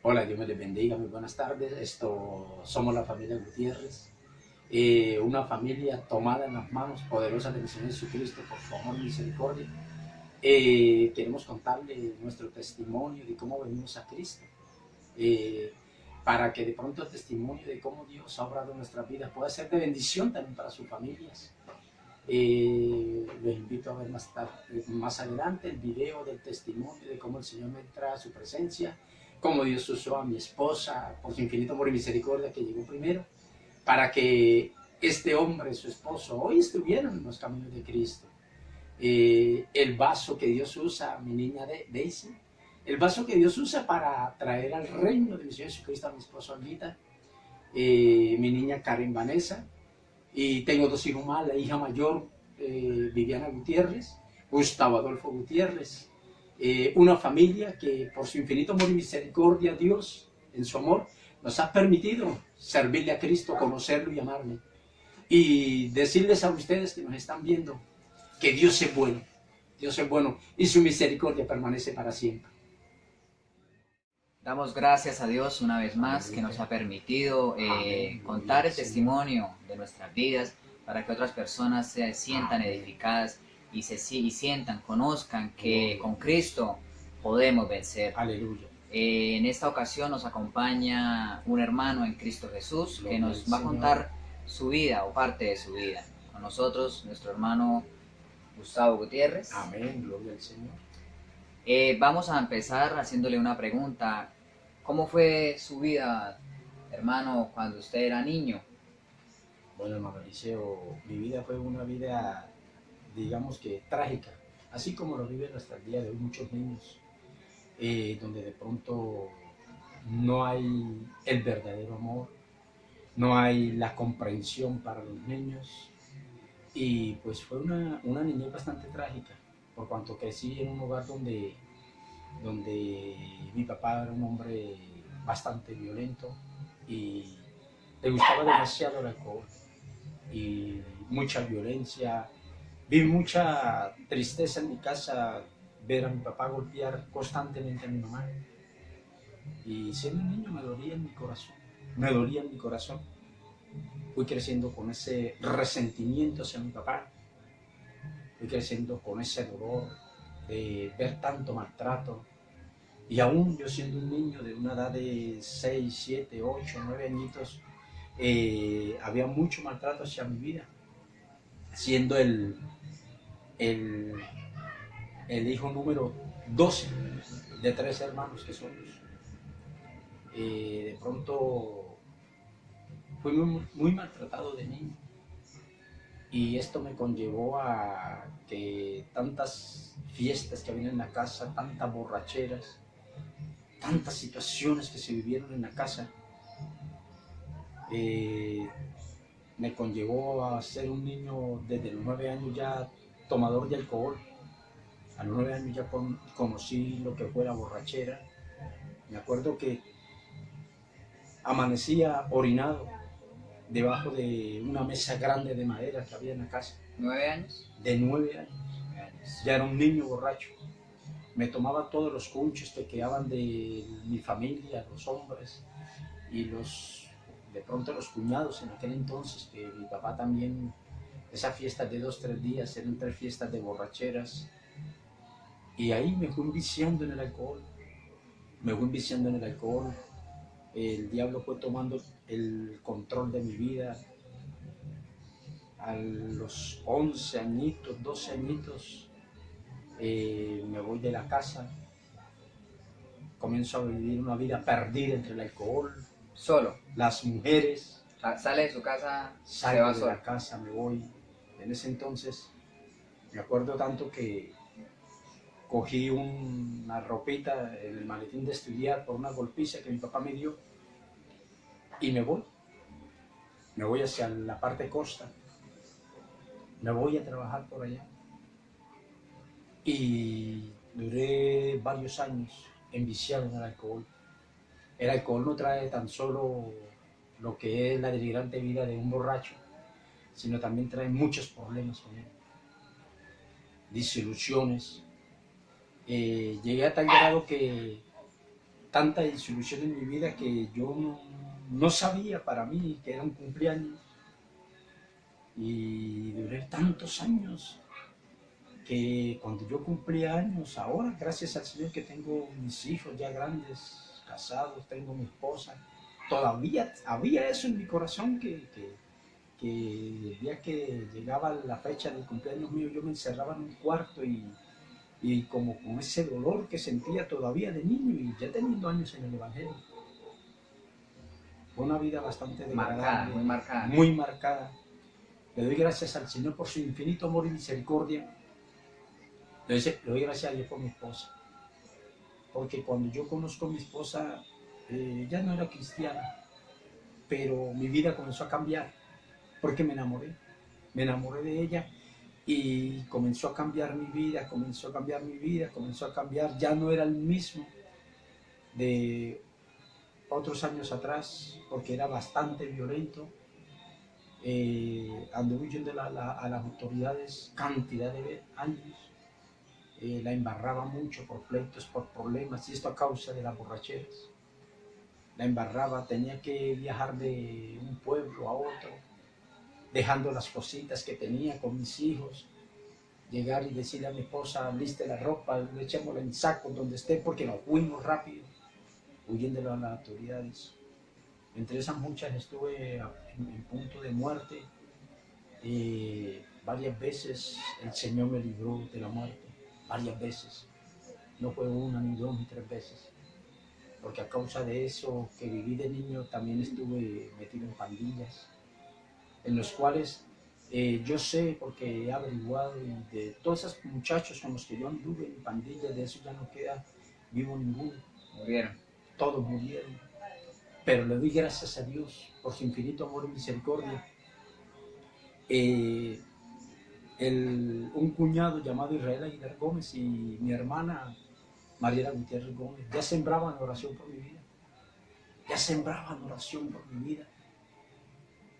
Hola, Dios me les bendiga, muy buenas tardes. Somos la familia Gutiérrez, una familia tomada en las manos poderosas del Señor Jesucristo por su amor y misericordia. Queremos contarle nuestro testimonio de cómo venimos a Cristo, eh, para que de pronto el testimonio de cómo Dios ha obrado en nuestras vidas pueda ser de bendición también para sus familias. Les invito a ver más adelante el video del testimonio de cómo el Señor me trae a su presencia, cómo Dios usó a mi esposa por su infinito amor y misericordia que llegó primero, para que este hombre, su esposo, hoy estuvieran en los caminos de Cristo. El vaso que Dios usa, mi niña Daisy, el vaso que Dios usa para traer al reino de mi Señor Jesucristo a mi esposa Olvita, mi niña Karen Vanessa, y tengo dos hijos más, la hija mayor, Viviana Gutiérrez, Gustavo Adolfo Gutiérrez, una familia que por su infinito amor y misericordia, Dios, en su amor, nos ha permitido servirle a Cristo, conocerlo y amarle. Y decirles a ustedes que nos están viendo que Dios es bueno y su misericordia permanece para siempre. Damos gracias a Dios una vez más que nos ha permitido contar el testimonio de nuestras vidas para que otras personas se sientan edificadas y sientan, conozcan que con Cristo podemos vencer. Aleluya. En esta ocasión nos acompaña un hermano en Cristo Jesús que nos va a contar su vida o parte de su vida. Con nosotros nuestro hermano Gustavo Gutiérrez. Amén, gloria al Señor. Vamos a empezar haciéndole una pregunta. ¿Cómo fue su vida, hermano, cuando usted era niño? Bueno, hermano Eliseo, mi vida fue una vida, digamos que trágica, así como lo viven hasta el día de hoy muchos niños, donde de pronto no hay el verdadero amor, no hay la comprensión para los niños, y pues fue una niñez bastante trágica, por cuanto crecí en un hogar donde mi papá era un hombre bastante violento y le gustaba demasiado el alcohol y mucha violencia. Vi mucha tristeza en mi casa ver a mi papá golpear constantemente a mi mamá. Y siendo un niño me dolía en mi corazón, me dolía en mi corazón. Fui creciendo con ese resentimiento hacia mi papá, fui creciendo con ese dolor de ver tanto maltrato. Y aún yo siendo un niño de una edad de 6, 7, 8, 9 añitos, había mucho maltrato hacia mi vida, siendo el, el hijo número 12 de 3 hermanos que somos. De pronto fui muy maltratado de niño y esto me conllevó a que tantas fiestas que había en la casa, tantas borracheras, tantas situaciones que se vivieron en la casa, me conllevó a ser un niño desde los 9 años ya tomador de alcohol. A los 9 años ya conocí lo que fue la borrachera. Me acuerdo que amanecía orinado debajo de una mesa grande de madera que había en la casa. ¿9 años? De 9 años. Ya era un niño borracho. Me tomaba todos los cunchos que quedaban de mi familia, los hombres y de pronto los cuñados en aquel entonces, que mi papá también, esas fiestas de 2, 3 días eran 3 fiestas de borracheras. Y ahí me fui viciando en el alcohol, el diablo fue tomando el control de mi vida. A los 11 añitos, 12 añitos, me voy de la casa, comienzo a vivir una vida perdida entre el alcohol, ¿Solo? las mujeres. ¿Sale de su casa? Salgo de la casa, me voy. En ese entonces me acuerdo tanto que cogí una ropita en el maletín de estudiar por una golpiza que mi papá me dio y me voy hacia la parte costa, me voy a trabajar por allá y duré varios años enviciado en el alcohol. El alcohol no trae tan solo lo que es la delirante vida de un borracho, sino también trae muchos problemas con él, disoluciones. Llegué a tal grado que tanta desilusión en mi vida que yo no sabía para mí que era un cumpleaños. Y duré tantos años que cuando yo cumplía años, ahora gracias al Señor que tengo mis hijos ya grandes, casados, tengo mi esposa, todavía había eso en mi corazón que el día que llegaba la fecha del cumpleaños mío yo me encerraba en un cuarto y como con ese dolor que sentía todavía de niño y ya teniendo años en el Evangelio. Fue una vida bastante degradable, muy marcada. muy marcada. Le doy gracias al Señor por su infinito amor y misericordia. Le doy gracias a Dios por mi esposa. Porque cuando yo conozco a mi esposa, ya no era cristiana, pero mi vida comenzó a cambiar porque me enamoré. Me enamoré de ella y comenzó a cambiar mi vida, comenzó a cambiar mi vida, comenzó a cambiar. Ya no era el mismo de otros años atrás porque era bastante violento. Anduve huyendo a las autoridades cantidad de años, la embarraba mucho por pleitos, por problemas, y esto a causa de las borracheras. La embarraba, tenía que viajar de un pueblo a otro, dejando las cositas que tenía con mis hijos, llegar y decirle a mi esposa, liste la ropa, echémosla en saco donde esté, porque nos fuimos rápido, huyendo a las autoridades. Entre esas muchas estuve en punto de muerte. Varias veces el Señor me libró de la muerte, varias veces. No fue una, ni dos, ni tres veces. Porque a causa de eso que viví de niño también estuve metido en pandillas, en los cuales yo sé, porque he averiguado, y de todos esos muchachos con los que yo anduve en pandillas, de eso ya no queda vivo ninguno. Murieron. Todos murieron. Pero le doy gracias a Dios por su infinito amor y misericordia. Un cuñado llamado Israel Aguilar Gómez y mi hermana Mariela Gutiérrez Gómez ya sembraban oración por mi vida. Ya sembraban oración por mi vida.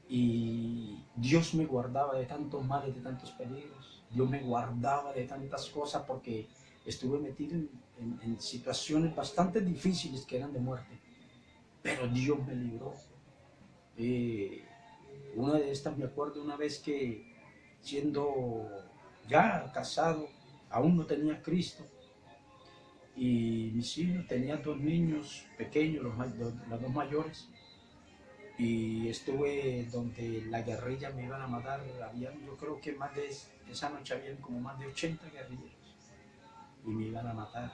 Y Dios me guardaba de tantos males, de tantos peligros. Dios me guardaba de tantas cosas porque estuve metido en situaciones bastante difíciles que eran de muerte. Pero Dios me libró. Una de estas me acuerdo una vez que siendo ya casado, aún no tenía Cristo, y mis hijos, tenía dos niños pequeños, los dos mayores, y estuve donde la guerrilla me iban a matar. Yo creo que esa noche habían como más de 80 guerrilleros, y me iban a matar.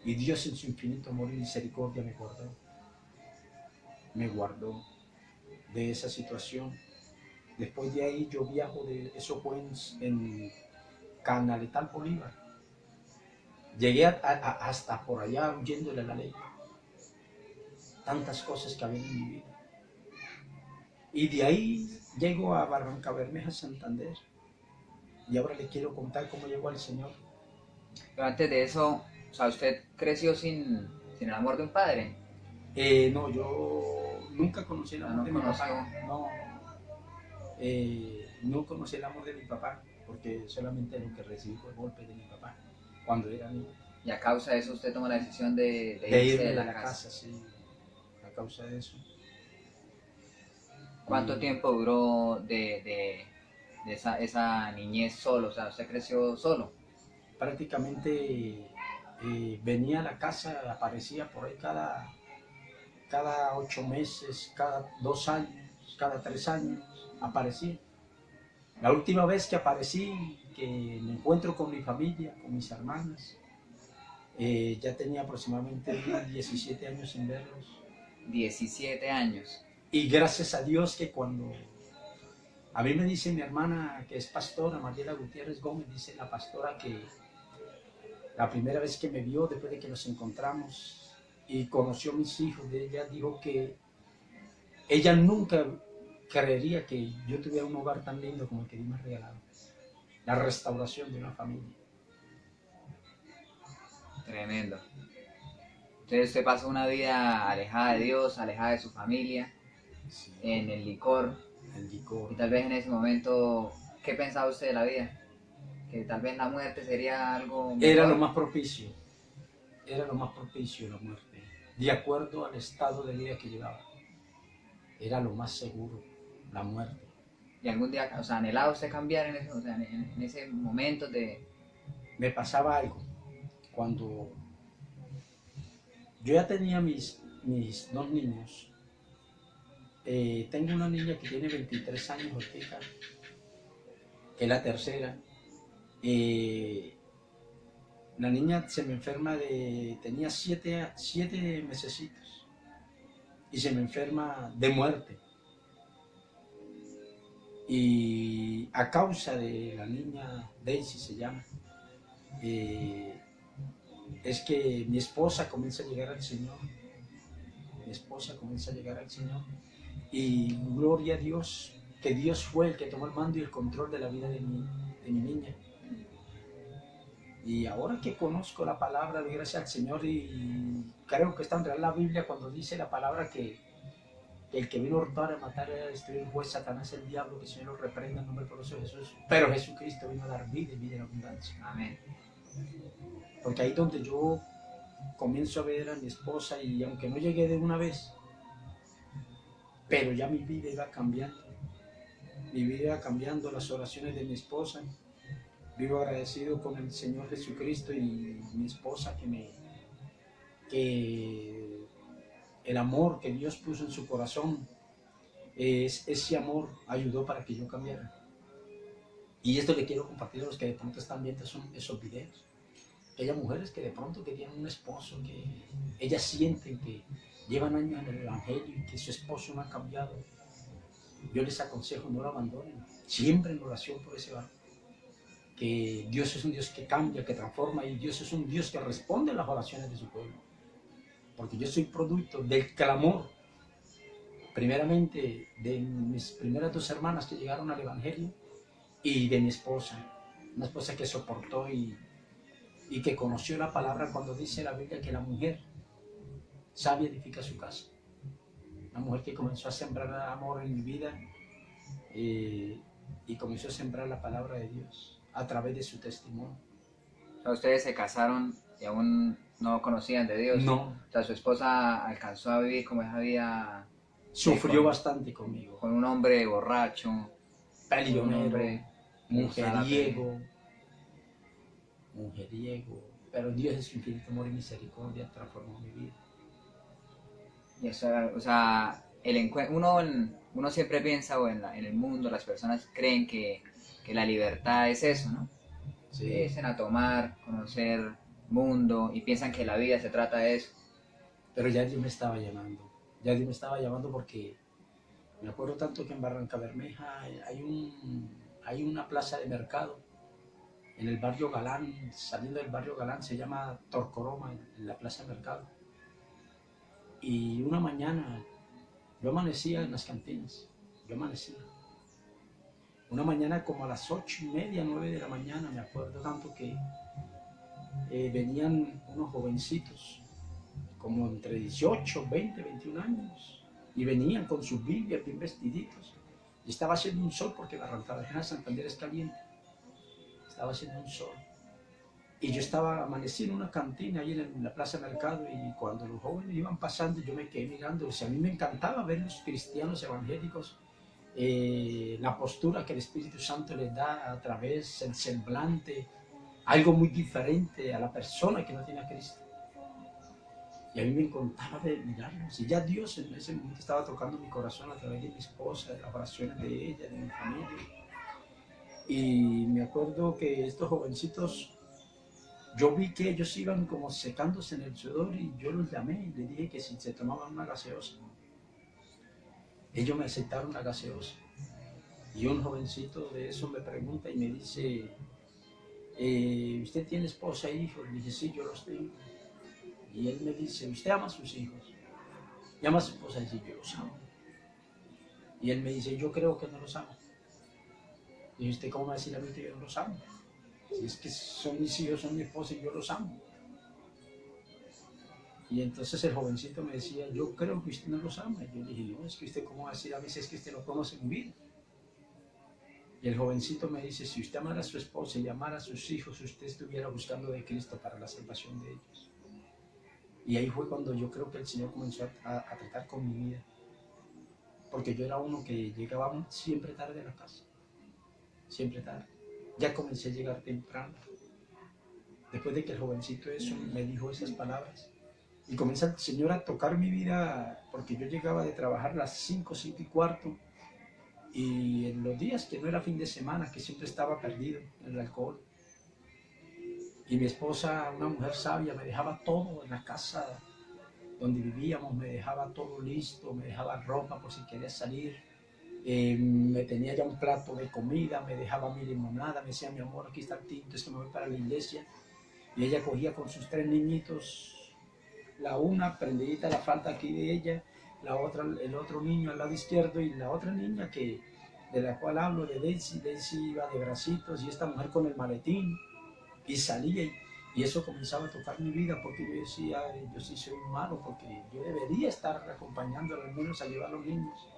Y Dios en su infinito amor y misericordia me guardó de esa situación. Después de ahí yo viajo, eso fue en Canaletal, Bolívar. Llegué hasta por allá huyéndole a la ley. Tantas cosas que había en mi vida. Y de ahí llego a Barrancabermeja, Santander. Y ahora le quiero contar cómo llegó al Señor. Pero antes de eso, o sea, ¿usted creció sin el amor de un padre? No, yo nunca conocí el amor de mi papá. No conocí el amor de mi papá, porque solamente lo que recibí fue golpe de mi papá cuando era niño. Y a causa de eso usted tomó la decisión de irse de la casa. Sí, a causa de eso. ¿Cuánto tiempo duró de esa niñez solo? O sea, ¿usted creció solo? Prácticamente venía a la casa, aparecía por ahí cada 8 meses, cada 2 años, cada 3 años, aparecía. La última vez que aparecí, que me encuentro con mi familia, con mis hermanas, ya tenía aproximadamente 17 años sin verlos. 17 años. Y gracias a Dios que cuando a mí me dice mi hermana, que es pastora, Mariela Gutiérrez Gómez, dice la pastora que la primera vez que me vio, después de que nos encontramos y conoció a mis hijos, ella dijo que ella nunca creería que yo tuviera un hogar tan lindo como el que Dios me ha regalado. La restauración de una familia. Tremendo. Entonces usted pasó una vida alejada de Dios, alejada de su familia, Sí. en el licor. El licor. Y tal vez en ese momento, ¿qué pensaba usted de la vida? Que tal vez la muerte sería algo mejor. Era lo más propicio. Era lo más propicio la muerte. de acuerdo al estado de vida que llevaba. Era lo más seguro, la muerte. ¿Y algún día, o sea, anhelaba usted cambiar en ese, o sea, en ese momento de... Me pasaba algo cuando yo ya tenía mis dos niños. Tengo una niña que tiene 23 años ahorita, que es la tercera. La niña se me enferma tenía 7 mesecitos y se me enferma de muerte. Y a causa de la niña, Daisy se llama, es que mi esposa comienza a llegar al Señor. Mi esposa comienza a llegar al Señor. Y gloria a Dios, que Dios fue el que tomó el mando y el control de la vida de mi niña. Y ahora que conozco la palabra, doy gracias al Señor y creo que está en real la Biblia cuando dice la palabra que el que vino a hurtar, a matar, a destruir, el juez Satanás, el diablo, que el Señor lo reprenda en nombre poderoso de Jesús. Pero Jesucristo vino a dar vida y vida en abundancia. Amén. Porque ahí donde yo comienzo a ver a mi esposa y aunque no llegué de una vez, pero ya mi vida iba cambiando. Mi vida iba cambiando, las oraciones de mi esposa. Vivo agradecido con el Señor Jesucristo y mi esposa que el amor que Dios puso en su corazón, ese amor ayudó para que yo cambiara. Y esto le quiero compartir a los que de pronto están viendo esos videos. Aquellas mujeres que de pronto que tienen un esposo, que ellas sienten que llevan años en el Evangelio y que su esposo no ha cambiado. Yo les aconsejo, no lo abandonen, siempre en oración por ese varón. Que Dios es un Dios que cambia, que transforma, y Dios es un Dios que responde a las oraciones de su pueblo. Porque yo soy producto del clamor, primeramente de mis primeras 2 hermanas que llegaron al Evangelio y de mi esposa, una esposa que soportó y que conoció la palabra cuando dice la Biblia que la mujer sabia edifica su casa. Una mujer que comenzó a sembrar amor en mi vida y comenzó a sembrar la palabra de Dios a través de su testimonio. O sea, ustedes se casaron y aún no conocían de Dios. No. O sea, su esposa alcanzó a vivir como esa vida... Sufrió bastante conmigo. Con un hombre borracho, peleonero, mujeriego, pero Dios en su infinito amor y misericordia transformó mi vida. Y eso, o sea, uno siempre piensa, o en el mundo, las personas creen que la libertad es eso, ¿no? Sí. Es en a tomar, conocer mundo, y piensan que la vida se trata de eso. Pero ya Dios me estaba llamando, porque me acuerdo tanto que en Barranca Bermeja hay una plaza de mercado en el barrio Galán, saliendo del barrio Galán, se llama Torcoroma, en la plaza de mercado. Y una mañana yo amanecía en las cantinas, Una mañana como a las 8:30, 9 de la mañana, me acuerdo tanto que venían unos jovencitos, como entre 18, 20, 21 años, y venían con sus Biblias bien vestiditos. Y estaba haciendo un sol, porque Barranca Bermeja, Santander es caliente. Estaba haciendo un sol. Y yo amanecí en una cantina ahí en la Plaza Mercado, y cuando los jóvenes iban pasando, yo me quedé mirando. O sea, a mí me encantaba ver los cristianos evangélicos, la postura que el Espíritu Santo les da a través del semblante, algo muy diferente a la persona que no tiene a Cristo. Y a mí me encantaba mirarlos. Y ya Dios en ese momento estaba tocando mi corazón a través de mi esposa, de las oraciones de ella, de mi familia. Y me acuerdo que estos jovencitos, yo vi que ellos iban como secándose en el sudor, y yo los llamé y les dije que si se tomaban una gaseosa. Ellos me aceptaron la gaseosa. Y un jovencito de eso me pregunta y me dice, ¿usted tiene esposa e hijos? Le dije, sí, yo los tengo. Y él me dice, ¿usted ama a sus hijos? ¿Y ama a su esposa? Y dice, yo los amo. Y él me dice, yo creo que no los amo. Y ¿usted cómo va a decir a mí que yo no los amo? Si es que son mis hijos, son mi esposa y yo los amo. Y entonces el jovencito me decía, yo creo que usted no los ama. Y yo le dije, no, es que usted cómo va a decir a mí si es que usted no conoce mi vida. Y el jovencito me dice, si usted amara a su esposa y amara a sus hijos, usted estuviera buscando de Cristo para la salvación de ellos. Y ahí fue cuando yo creo que el Señor comenzó a tratar con mi vida. Porque yo era uno que llegaba siempre tarde a la casa. Siempre tarde. Ya comencé a llegar temprano. Después de que el jovencito eso me dijo esas palabras. Y comienza el Señor a tocar mi vida, porque yo llegaba de trabajar a las 5, 5 y cuarto. Y en los días que no era fin de semana, que siempre estaba perdido en el alcohol. Y mi esposa, una mujer sabia, me dejaba todo en la casa donde vivíamos, me dejaba todo listo, me dejaba ropa por si quería salir. Me tenía ya un plato de comida, me dejaba mi limonada, me decía, mi amor, aquí está el tinto, es que me voy para la iglesia. Y ella cogía con sus 3 niñitos, la una prendidita la falda aquí de ella, la otra, el otro niño al lado izquierdo, y la otra niña de la cual hablo, de Daisy. Daisy iba de bracitos, y esta mujer con el maletín, y salía, y eso comenzaba a tocar mi vida, porque yo decía, yo sí soy malo, porque yo debería estar acompañando a los niños a llevar a los niños.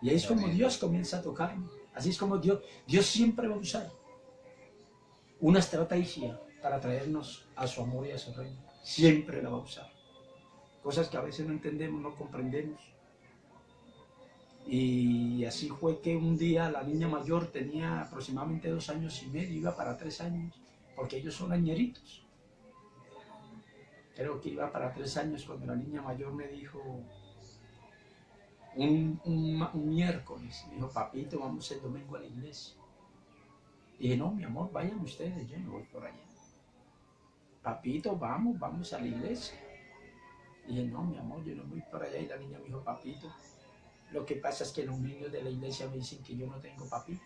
Y ahí es como Dios comienza a tocarme. Así es como Dios siempre va a usar una estrategia para traernos a su amor y a su reino. Siempre la va a usar. Cosas que a veces no entendemos, no comprendemos. Y así fue que un día la niña mayor tenía aproximadamente 2 años y medio, iba para 3 años, porque ellos son añeritos. Creo que iba para 3 años cuando la niña mayor me dijo, un miércoles, me dijo, papito, vamos el domingo a la iglesia. Y dije, no, mi amor, vayan ustedes, yo me voy por allá. Papito, vamos a la iglesia. Y dije, no, mi amor, yo no voy por allá. Y la niña me dijo, papito, lo que pasa es que los niños de la iglesia me dicen que yo no tengo papito.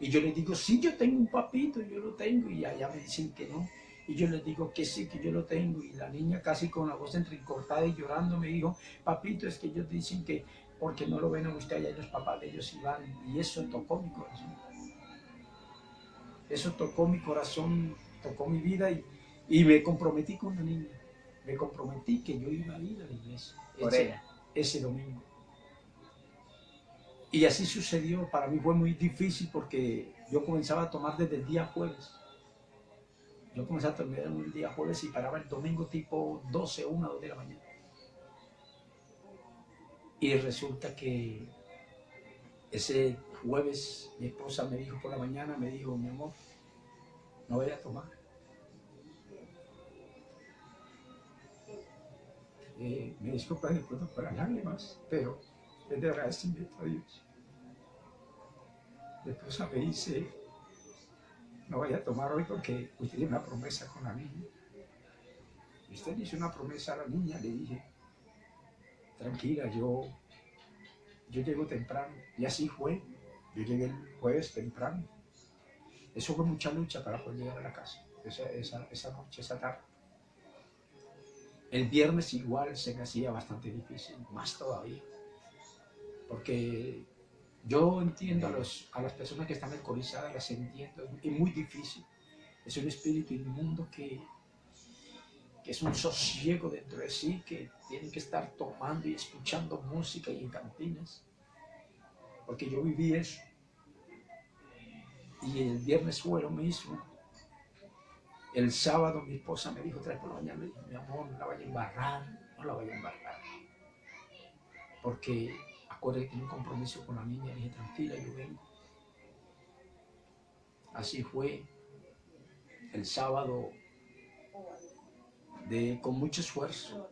Y yo les digo, sí, yo tengo un papito, yo lo tengo. Y allá me dicen que no. Y yo les digo que sí, que yo lo tengo. Y la niña casi con la voz entrecortada y llorando me dijo, papito, es que ellos dicen que porque no lo ven a usted allá y los papás de ellos iban. Y eso tocó mi corazón. Eso tocó mi corazón, tocó mi vida, y me comprometí con la niña. Me comprometí que yo iba a ir a la iglesia ese domingo. Y así sucedió. Para mí fue muy difícil porque yo comenzaba a tomar desde el día jueves. Yo comencé a tomar el día jueves y paraba el domingo tipo 12, 1, 2 de la mañana. Y resulta que ese jueves mi esposa me dijo por la mañana, me dijo, mi amor, no voy a tomar. Me disculpa de pronto por las lágrimas, pero es de agradecimiento a Dios. Mi esposa me dice, no vaya a tomar hoy porque usted tiene una promesa con la niña. Y usted le hizo una promesa a la niña, le dije, tranquila, yo llego temprano. Y así fue. Yo llegué el jueves temprano. Eso fue mucha lucha para poder llegar a la casa, esa noche, esa tarde. El viernes igual se me hacía bastante difícil, más todavía. Porque yo entiendo a las personas que están alcoholizadas, las entiendo, es muy difícil. Es un espíritu inmundo que es un sosiego dentro de sí, que tienen que estar tomando y escuchando música y en cantinas. Porque yo viví eso. Y el viernes fue lo mismo. El sábado mi esposa me dijo 3 por la mañana, me dijo, mi amor, no la vaya a embarrar, no la vaya a embarrar. Porque acuérdate que tenía un compromiso con la niña, le dije, tranquila, yo vengo. Así fue el sábado, con mucho esfuerzo,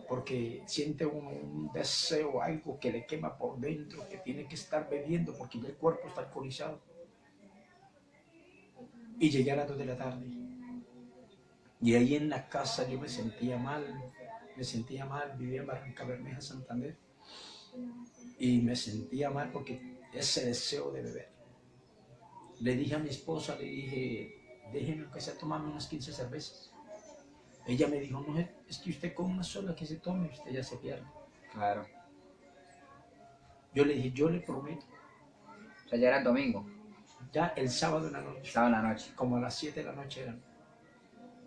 porque siente un deseo, algo que le quema por dentro, que tiene que estar bebiendo porque ya el cuerpo está alcoholizado. Y llegué a las 2 de la tarde. Y ahí en la casa yo me sentía mal, vivía en Barranca Bermeja, Santander. Y me sentía mal porque ese deseo de beber. Le dije a mi esposa, le dije, déjeme que se tomarme unas 15 cervezas. Ella me dijo, no, es que usted con una sola que se tome, usted ya se pierde. Claro. Yo le dije, yo le prometo. O sea, ya era el domingo. Ya el sábado en la noche. Sábado en la noche. Como a las 7 de la noche eran.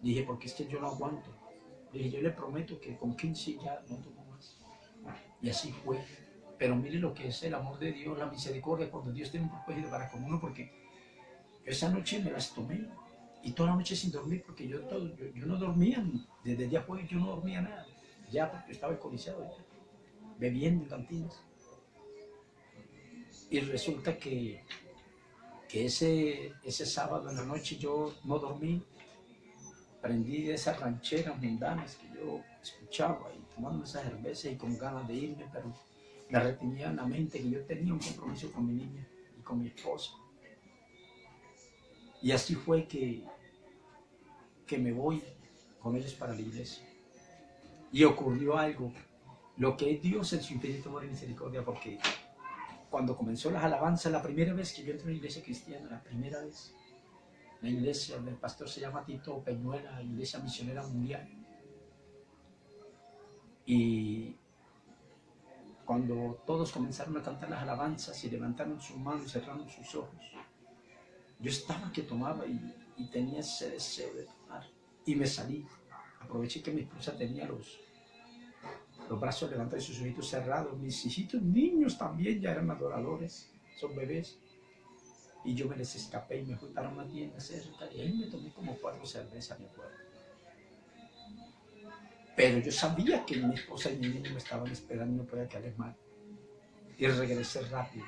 Dije, porque es que yo no aguanto. Le dije, yo le prometo que con 15 ya no tomo más. Y así fue. Pero mire lo que es el amor de Dios, la misericordia, cuando Dios tiene un propósito para con uno, porque yo esa noche me las tomé Y toda la noche sin dormir, porque yo no dormía, desde el día jueves yo no dormía nada, ya porque estaba alcoholizado, ya, bebiendo en cantinas. Y resulta que ese sábado en la noche yo no dormí, prendí de esas rancheras mundanas que yo escuchaba y tomando esas cervezas y con ganas de irme, pero me retenía en la mente que yo tenía un compromiso con mi niña y con mi esposa. Y así fue que me voy con ellos para la iglesia. Y ocurrió algo, lo que es Dios en su infinito amor y misericordia, porque cuando comenzó las alabanzas, la primera vez que yo entré en una iglesia cristiana, la primera vez, la iglesia del pastor se llama Tito Peñuela, Iglesia Misionera Mundial. Y cuando todos comenzaron a cantar las alabanzas y levantaron sus manos y cerraron sus ojos, yo estaba que tomaba y tenía ese deseo de tomar. Y me salí. Aproveché que mi esposa tenía los brazos levantados y sus ojitos cerrados. Mis hijitos niños también ya eran adoradores, son bebés. Y yo me les escapé y me fui para una tienda cerca y ahí me tomé como 4 cervezas, me acuerdo. Pero yo sabía que mi esposa y mi niño me estaban esperando y no podía quedarles mal. Y regresé rápido.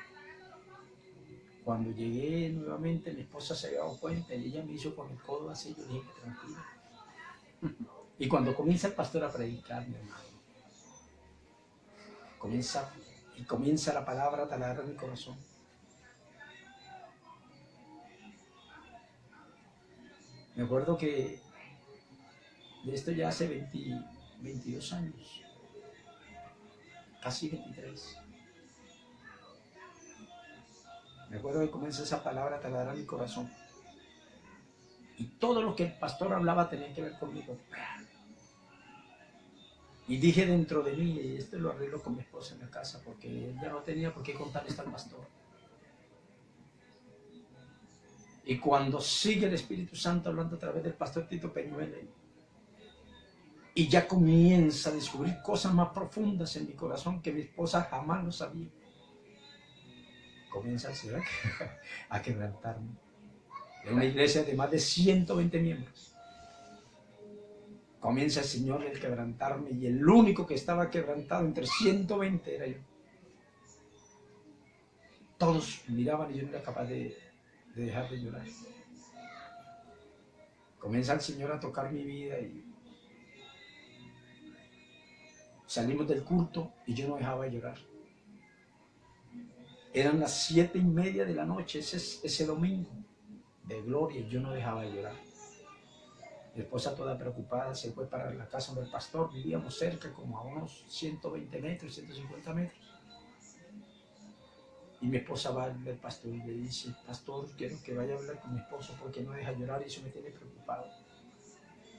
Cuando llegué nuevamente, mi esposa se había dado cuenta y ella me hizo con el codo así, yo dije, tranquilo. Y cuando comienza el pastor a predicar, mi hermano, comienza la palabra a taladrar mi corazón. Me acuerdo que de esto ya hace 22 años, casi 23. Me acuerdo que comienza esa palabra a taladrar mi corazón. Y todo lo que el pastor hablaba tenía que ver conmigo. Y dije dentro de mí, y esto lo arreglo con mi esposa en la casa, porque ella no tenía por qué contarle esto al pastor. Y cuando sigue el Espíritu Santo hablando a través del pastor Tito Peñuela, y ya comienza a descubrir cosas más profundas en mi corazón que mi esposa jamás lo sabía, comienza a quebrantarme. En una iglesia de más de 120 miembros. Comienza el Señor a quebrantarme y el único que estaba quebrantado entre 120 era yo. Todos miraban y yo no era capaz de dejar de llorar. Comienza el Señor a tocar mi vida y salimos del culto y yo no dejaba de llorar. Eran las 7:30 de la noche, ese domingo de gloria, y yo no dejaba de llorar. Mi esposa toda preocupada se fue para la casa del pastor, vivíamos cerca, como a unos 120 metros, 150 metros. Y mi esposa va al pastor y le dice, pastor, quiero que vaya a hablar con mi esposo porque no deja llorar y eso me tiene preocupado.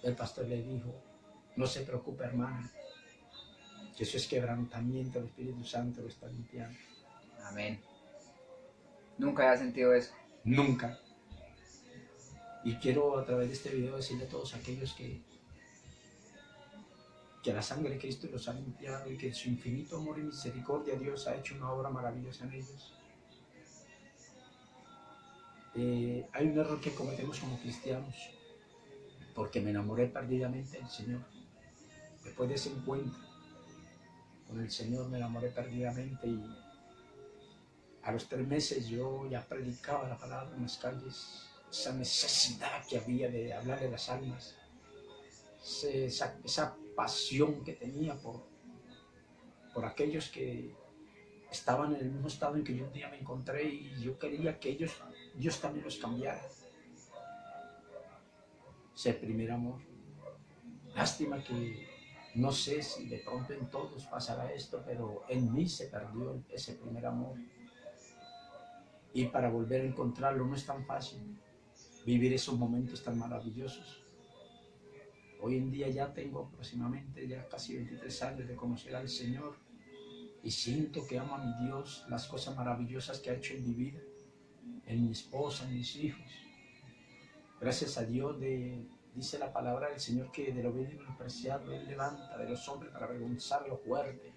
El pastor le dijo, no se preocupe, hermana, que eso es quebrantamiento, el Espíritu Santo lo está limpiando. Amén. ¿Nunca había sentido eso? Nunca. Y quiero a través de este video decirle a todos aquellos que la sangre de Cristo los ha limpiado y que en su infinito amor y misericordia Dios ha hecho una obra maravillosa en ellos. Hay un error que cometemos como cristianos, porque me enamoré perdidamente del Señor. Después de ese encuentro con el Señor me enamoré perdidamente y a los 3 meses yo ya predicaba la palabra en las calles. Esa necesidad que había de hablarle a las almas, esa pasión que tenía por aquellos que estaban en el mismo estado en que yo un día me encontré y yo quería que Dios también los cambiara. Ese primer amor. Lástima que no sé si de pronto en todos pasará esto, pero en mí se perdió ese primer amor. Y para volver a encontrarlo no es tan fácil. Vivir esos momentos tan maravillosos. Hoy en día ya tengo aproximadamente ya casi 23 años de conocer al Señor y siento que amo a mi Dios, las cosas maravillosas que ha hecho en mi vida, en mi esposa, en mis hijos. Gracias a Dios, dice la palabra del Señor que de lo vil y menospreciado Él levanta de los hombres para avergonzar a los fuertes.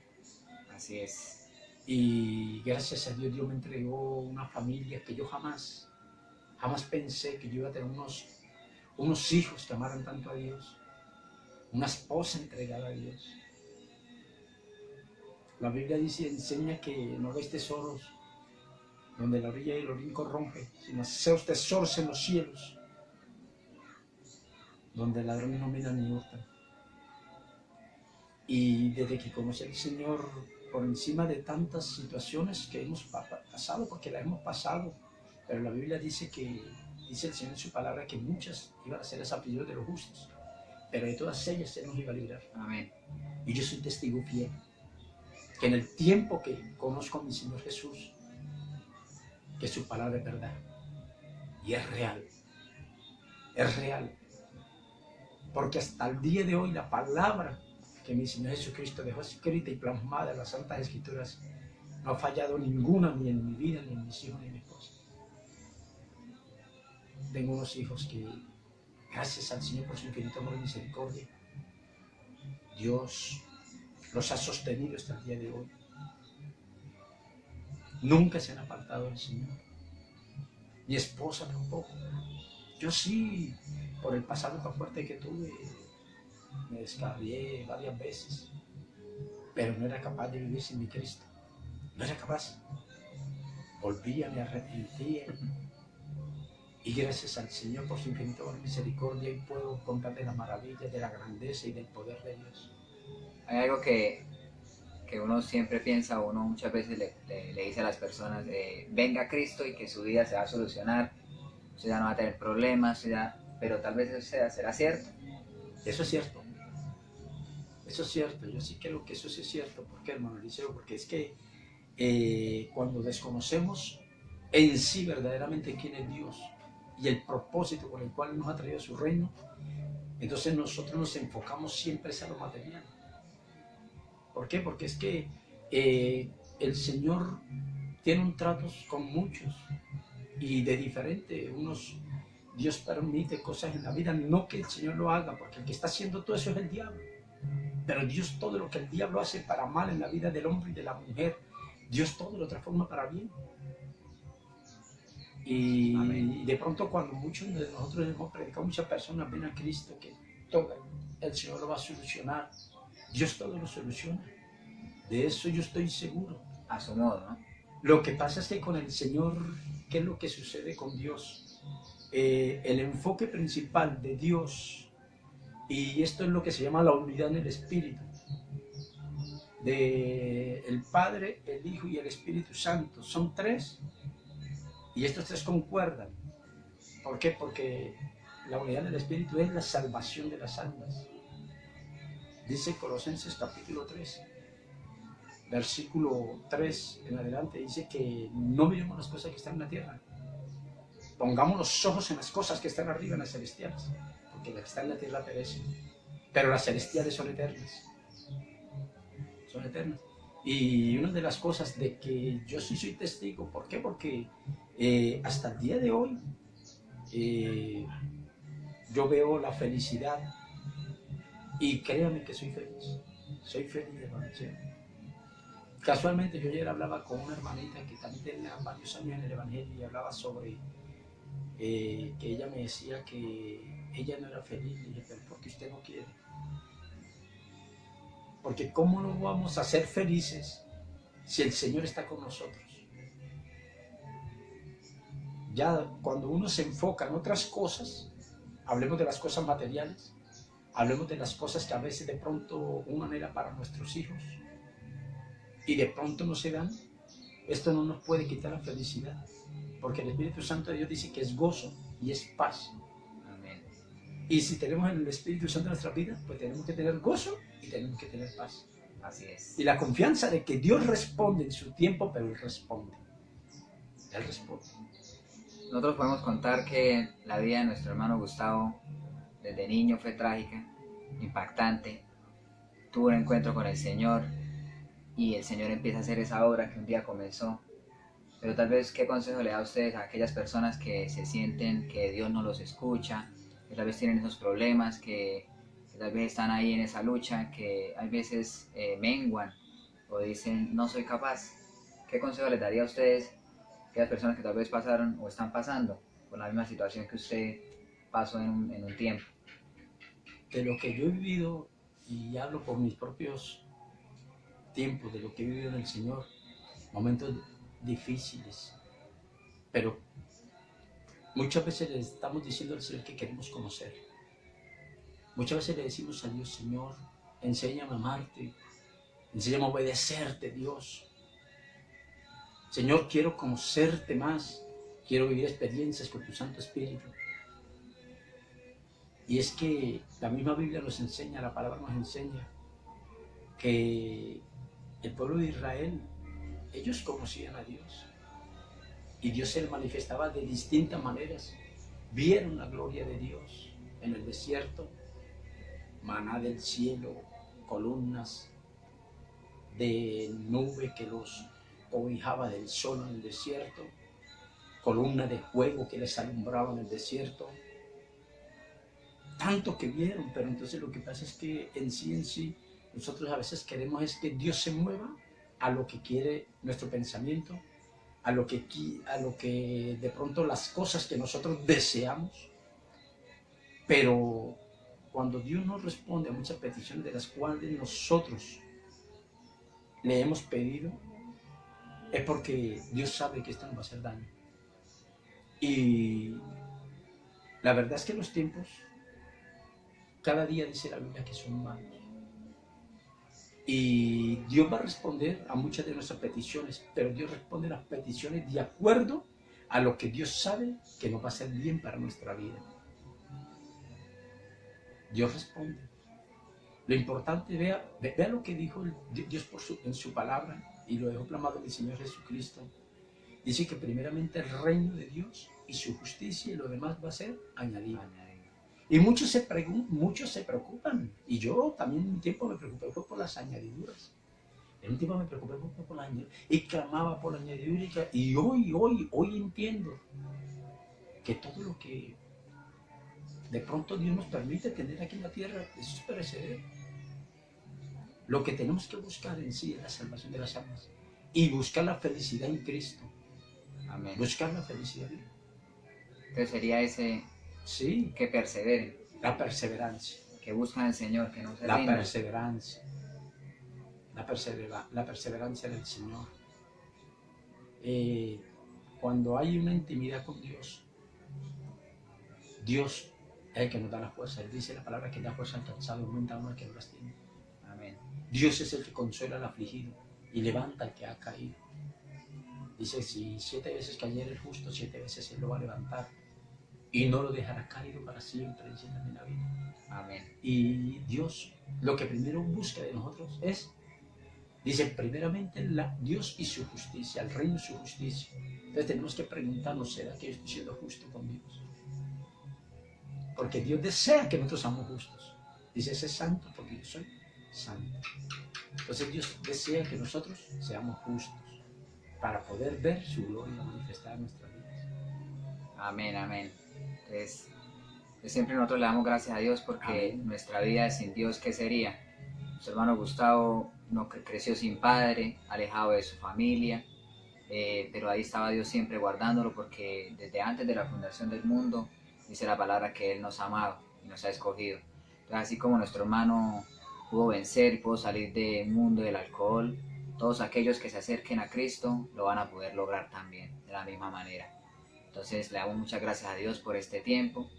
Así es. Y gracias a Dios, Dios me entregó una familia que yo jamás pensé que yo iba a tener unos hijos que amaran tanto a Dios, una esposa entregada a Dios. La Biblia dice, enseña que no hagáis tesoros donde la orilla y el orín corrompe, sino haceos tesoros en los cielos, donde ladrones no miran ni hurtan. Y desde que conocí al Señor, por encima de tantas situaciones que hemos pasado, porque las hemos pasado, pero la Biblia dice dice el Señor en su palabra que muchas iban a ser las aflicciones de los justos, pero de todas ellas Él nos iba a librar. Amén. Y yo soy testigo fiel, que en el tiempo que conozco a mi Señor Jesús, que su palabra es verdad, y es real, porque hasta el día de hoy la palabra que mi Señor Jesucristo dejó escrita y plasmada en las Santas Escrituras no ha fallado ninguna, ni en mi vida, ni en mis hijos, ni en mi esposa. Tengo unos hijos que, gracias al Señor por su infinito amor y misericordia, Dios los ha sostenido hasta el día de hoy. Nunca se han apartado del Señor. Mi esposa tampoco. Yo sí, por el pasado tan fuerte que tuve, me descarrié varias veces, pero no era capaz de vivir sin mi Cristo. No era capaz. Volvía, me arrepentía. Y gracias al Señor por su infinito amor y misericordia, y puedo contar de la maravilla, de la grandeza y del poder de Dios. Hay algo que uno siempre piensa, uno muchas veces le dice a las personas, venga Cristo y que su vida se va a solucionar, usted ya no va a tener problemas, pero tal vez eso será cierto. Eso es cierto. Eso es cierto. Yo sí creo que eso sí es cierto. ¿Por qué, hermano Eliseo? Porque es que cuando desconocemos en sí verdaderamente quién es Dios y el propósito con el cual nos ha traído a su reino, entonces nosotros nos enfocamos siempre hacia lo material. ¿Por qué? Porque es que el Señor tiene un trato con muchos y de diferente. Dios permite cosas en la vida, no que el Señor lo haga, porque el que está haciendo todo eso es el diablo. Pero Dios todo lo que el diablo hace para mal en la vida del hombre y de la mujer, Dios todo lo transforma para bien. Y de pronto cuando muchos de nosotros hemos predicado, muchas personas ven a Cristo que todo el Señor lo va a solucionar. Dios todo lo soluciona. De eso yo estoy seguro. A su modo, ¿no? Lo que pasa es que con el Señor, ¿qué es lo que sucede con Dios? El enfoque principal de Dios, y esto es lo que se llama la unidad en el Espíritu, de el Padre, el Hijo y el Espíritu Santo. Son tres, y estos tres concuerdan. ¿Por qué? Porque la unidad en el Espíritu es la salvación de las almas. Dice Colosenses capítulo 3, versículo 3 en adelante, dice que no miremos las cosas que están en la tierra, pongamos los ojos en las cosas que están arriba, en las celestiales, porque las que están en la tierra perecen, pero las celestiales son eternas. Son eternas. Y una de las cosas de que yo sí soy testigo, ¿por qué? Porque hasta el día de hoy yo veo la felicidad, y créame que soy feliz, hermano. ¿Sí? Casualmente yo ayer hablaba con una hermanita que también tenía varios años en el Evangelio, y hablaba sobre que ella me decía que ella no era feliz. Y dije, pero ¿por qué usted no quiere? Porque ¿cómo no vamos a ser felices si el Señor está con nosotros? Ya cuando uno se enfoca en otras cosas, hablemos de las cosas materiales, hablemos de las cosas que a veces de pronto uno anhela para nuestros hijos y de pronto no se dan, esto no nos puede quitar la felicidad, porque el Espíritu Santo de Dios dice que es gozo y es paz. Amén. Y si tenemos el Espíritu Santo en nuestra vida, pues tenemos que tener gozo y tenemos que tener paz. Así es. Y la confianza de que Dios responde en su tiempo, pero Él responde. Él responde. Nosotros podemos contar que la vida de nuestro hermano Gustavo desde niño fue trágica, impactante. Tuvo un encuentro con el Señor y el Señor empieza a hacer esa obra que un día comenzó. Pero tal vez, ¿qué consejo le da a ustedes a aquellas personas que se sienten que Dios no los escucha, que tal vez tienen esos problemas, que tal vez están ahí en esa lucha, que a veces menguan o dicen no soy capaz? ¿Qué consejo les daría a ustedes, a aquellas personas que tal vez pasaron o están pasando por la misma situación que usted paso en un tiempo. De lo que yo he vivido, y hablo por mis propios tiempos, de lo que he vivido en el Señor, momentos difíciles, pero muchas veces le estamos diciendo al Señor que queremos conocer. Muchas veces le decimos a Dios: Señor, enséñame a amarte, enséñame a obedecerte, Dios. Señor, quiero conocerte más, quiero vivir experiencias con tu Santo Espíritu. Y es que la misma Biblia nos enseña, la palabra nos enseña, que el pueblo de Israel, ellos conocían a Dios. Y Dios se les manifestaba de distintas maneras. Vieron la gloria de Dios en el desierto, maná del cielo, columnas de nube que los cobijaba del sol en el desierto, columna de fuego que les alumbraba en el desierto. Tanto que vieron, pero entonces lo que pasa es que en sí, nosotros a veces queremos es que Dios se mueva a lo que quiere nuestro pensamiento, a lo que de pronto las cosas que nosotros deseamos. Pero cuando Dios nos responde a muchas peticiones de las cuales nosotros le hemos pedido, es porque Dios sabe que esto nos va a hacer daño. Y la verdad es que los tiempos, cada día dice la Biblia que son malos. Y Dios va a responder a muchas de nuestras peticiones, pero Dios responde a las peticiones de acuerdo a lo que Dios sabe que nos va a hacer bien para nuestra vida. Dios responde. Lo importante, vea lo que dijo Dios en su palabra, y lo dejó plasmado en el Señor Jesucristo. Dice que primeramente el reino de Dios y su justicia, y lo demás va a ser añadido. Y muchos se preocupan, y yo también en un tiempo me preocupé por las añadiduras. En un tiempo me preocupé por la añadidura, y clamaba por la añadidura, y hoy entiendo que todo lo que de pronto Dios nos permite tener aquí en la tierra, eso es perecedero. Lo que tenemos que buscar en sí es la salvación de las almas, y buscar la felicidad en Cristo. Amén. Buscar la felicidad. Entonces sería ese, sí, que perseveren, la perseverancia, que buscan al Señor, que no se la rindan. perseverancia, la perseverancia del Señor. Cuando hay una intimidad con Dios, Dios es el que nos da la fuerza. Él dice la palabra que da fuerza al cansado, aumenta a uno al que no las tiene. Amén. Dios es el que consuela al afligido y levanta al que ha caído. Dice: si 7 veces cayera el justo, 7 veces Él lo va a levantar, y no lo dejará caído para siempre, dice en la Biblia. Amén. Y Dios lo que primero busca de nosotros es, dice, primeramente Dios y su justicia, el reino y su justicia. Entonces tenemos que preguntarnos: ¿será que yo estoy siendo justo con Dios? Porque Dios desea que nosotros seamos justos. Dice: sé santo porque yo soy santo. Entonces Dios desea que nosotros seamos justos para poder ver su gloria manifestada en nuestras vidas. Amén, amén. Entonces, siempre nosotros le damos gracias a Dios porque Amén. Nuestra vida sin Dios, ¿qué sería? Su hermano Gustavo no creció sin padre, alejado de su familia, pero ahí estaba Dios siempre guardándolo, porque desde antes de la fundación del mundo dice la palabra que Él nos ha amado y nos ha escogido. Entonces, así como nuestro hermano pudo vencer y pudo salir del mundo del alcohol, todos aquellos que se acerquen a Cristo lo van a poder lograr también de la misma manera. Entonces le damos muchas gracias a Dios por este tiempo